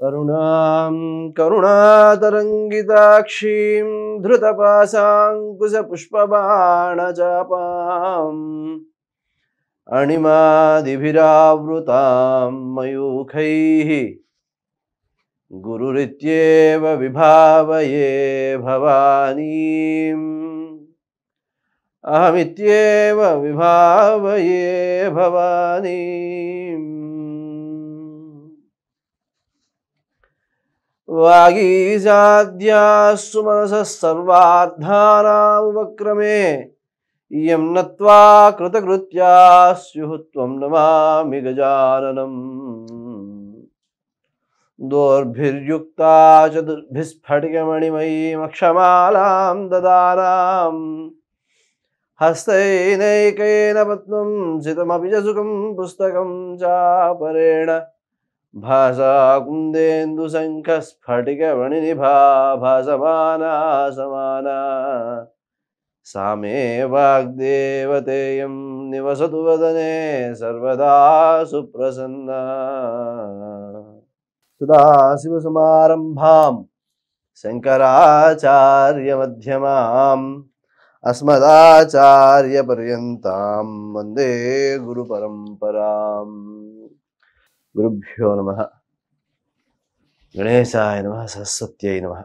అరుణాం కరుణాతరంగితాక్షీం ధృతపాశాంకుశపుష్పబాణచాపాం అణిమాదిభిరావృతాం మయూఖైః గురురిత్యేవ విభావయే భవానీం అహమిత్యేవ విభావయే భవానీం. వాగీశాద్యాస్సు మనసః సర్వార్థానాముపక్రమే ఇయం నత్వా కృతకృత్యా స్యుః త్వం నమామి గజాననం. దోర్భిర్యుక్తా చతుర్భిస్ఫటికమణిమయీమక్షమాలాం దదానాం హస్తైనైకేన పద్మం సితమపి చ సుఖం పుస్తకం చాపరేణ భాసా కుందేందు శంఖ స్ఫటికమణినిభా భాసమానా సమానా సా మే వాగ్దేవతేయం నివసతు వదనే సర్వదా సుప్రసన్నా. సదాశివసమారంభాం శంకరాచార్యమధ్యమాం అస్మదాచార్యపర్యంతాం వందే గురుపరంపరాం. గురుభ్యో నమః. గణేశాయ నమః. సరస్వత్యై నమః.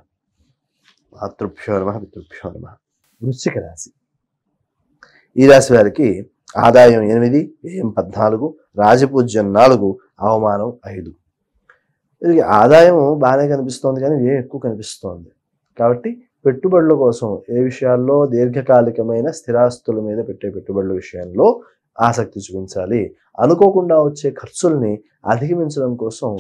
మాతృభ్యో నమః. పితృభ్యో నమః. వృశ్చిక రాశి. ఈ రాశి వారికి ఆదాయం 8, వ్యయం 14, రాజపూజ్యం 4, అవమానం 5. వీరికి ఆదాయం బాగానే కనిపిస్తోంది కానీ వ్యయం ఎక్కువ కనిపిస్తోంది. కాబట్టి పెట్టుబడుల కోసం ఏ విషయాల్లో దీర్ఘకాలికమైన స్థిరాస్తుల మీద పెట్టే పెట్టుబడుల విషయంలో ఆసక్తి చూపించాలి. అనుకోకుండా వచ్చే ఖర్చుల్ని అధిగమించడం కోసం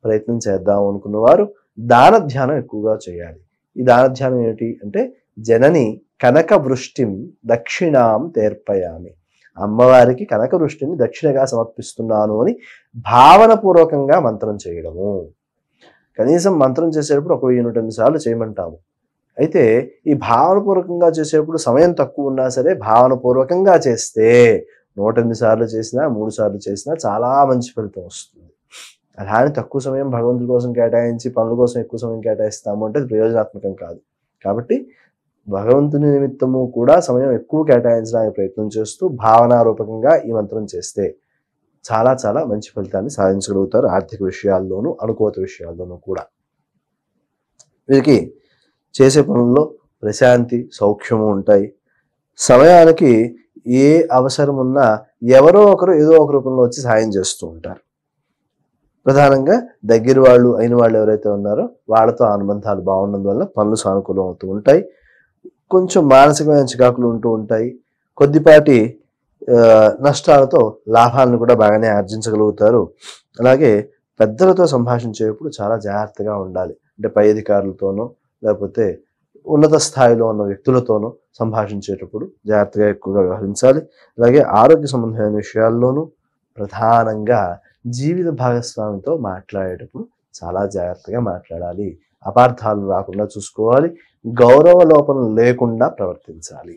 ప్రయత్నం చేద్దాం అనుకున్న వారు దాన ధ్యానం ఎక్కువగా చేయాలి. ఈ దాన ధ్యానం ఏమిటి అంటే జనని కనక వృష్టిం దక్షిణాం తర్పయామి. అమ్మవారికి కనక వృష్టిని దక్షిణగా సమర్పిస్తున్నాను అని భావనపూర్వకంగా మంత్రం చేయడము. కనీసం మంత్రం చేసేటప్పుడు 1,108 సార్లు చేయమంటాము. అయితే ఈ భావనపూర్వకంగా చేసేటప్పుడు సమయం తక్కువ ఉన్నా సరే భావనపూర్వకంగా చేస్తే 108 సార్లు చేసినా 3 సార్లు చేసినా చాలా మంచి ఫలితం వస్తుంది. అలానే తక్కువ సమయం భగవంతుడి కోసం కేటాయించి పనుల కోసం ఎక్కువ సమయం కేటాయిస్తాము అంటే ప్రయోజనాత్మకం కాదు. కాబట్టి భగవంతుని నిమిత్తము కూడా సమయం ఎక్కువ కేటాయించడానికి ప్రయత్నం చేస్తూ భావనారూపకంగా ఈ మంత్రం చేస్తే చాలా చాలా మంచి ఫలితాన్ని సాధించగలుగుతారు. ఆర్థిక విషయాల్లోనూ అనుకూల విషయాల్లోనూ కూడా. వీరికి చేసే పనుల్లో ప్రశాంతి సౌఖ్యము ఉంటాయి. సమయానికి ఏ అవసరం ఉన్నా ఎవరో ఒకరు ఏదో ఒక రూపంలో వచ్చి సాయం చేస్తూ ఉంటారు. ప్రధానంగా దగ్గర వాళ్ళు అయిన వాళ్ళు ఎవరైతే ఉన్నారో వాళ్ళతో అనుబంధాలు బాగున్నందువల్ల పనులు సానుకూలం అవుతూ ఉంటాయి. కొంచెం మానసికమైన చికాకులు ఉంటూ ఉంటాయి. కొద్దిపాటి నష్టాలతో లాభాలను కూడా బాగానే ఆర్జించగలుగుతారు. అలాగే పెద్దలతో సంభాషించేటప్పుడు చాలా జాగ్రత్తగా ఉండాలి. అంటే పై అధికారులతోనో లేకపోతే ఉన్నత స్థాయిలో ఉన్న వ్యక్తులతోనూ సంభాషించేటప్పుడు జాగ్రత్తగా ఎక్కువగా వ్యవహరించాలి. అలాగే ఆరోగ్య సంబంధమైన విషయాల్లోనూ ప్రధానంగా జీవిత భాగస్వామితో మాట్లాడేటప్పుడు చాలా జాగ్రత్తగా మాట్లాడాలి. అపార్థాలు రాకుండా చూసుకోవాలి. గౌరవ లోపం లేకుండా ప్రవర్తించాలి.